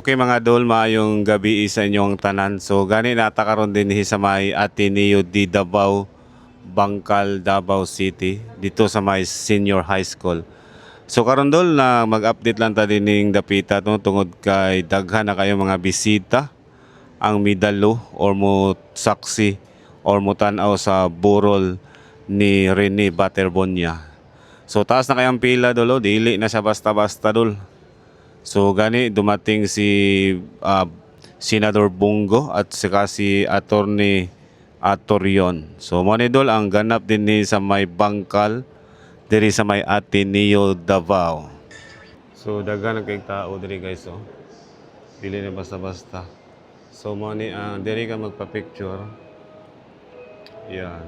Okay mga dol, maayong gabi sa inyong tanan. So gani nata karon din sa may Ateneo di Davao, Bangkal, Davao City dito sa may Senior High School. So karon dol na mag-update lang ta dining dapita no, tungod kay daghan na kayo mga bisita ang midalo or mo saksi or mo tan-aw sa burol ni Rene Baterbonia. So taas na kayang pila dolo, dili na siya basta-basta dol. So gani dumating si Senador Bongo at saka si Attorney Atorion. So mo ni dol ang ganap din ni sa may Bangkal diri sa may Ateneo Davao. So daghan kay tao diri guys oh. Dili na basta-basta. So mo ni ang diri ka magpa-picture. Yan.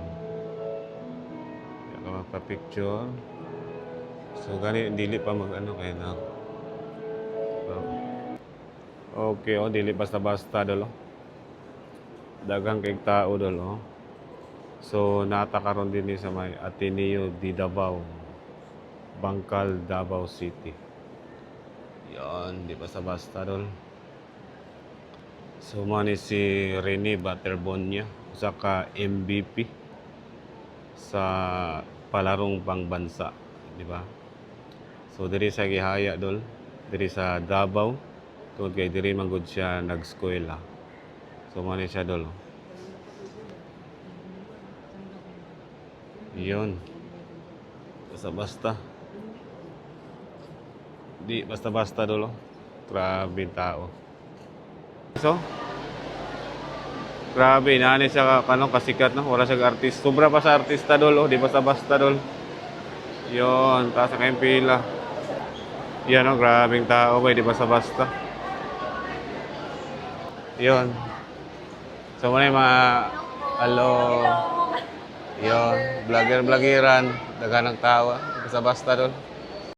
Yan ka magpa-picture. So gani dili pa mag-ano kay na. Okay, oh, dili basta-basta dolo. Daghang kay tao dolo. So nata karon din sa may Ateneo di Davao, Bangkal, Davao City. Yan, di basta-basta dolo. So man si Rene Baterbonia, saka MVP sa palarong pangbansa, di ba? So diri sa gihaya dol, diri sa Davao. Tungod kay diri man gud siya nag-eskwela. So mo ni siya dol. Iyon. Basta-basta. Di basta-basta dolo. Grabe tao. So, grabe nani siya kanong kasikat no, wala siya artist. Sobra pa sa artista dolo, di basta-basta dol. Iyon, taas na kayong pila. Yan o, grabing tao ba, di basta-basta. Yun. So muna yung mga hello. Yun. Vlogger-vloggeran. Daganang tawa. Basta-basta doon.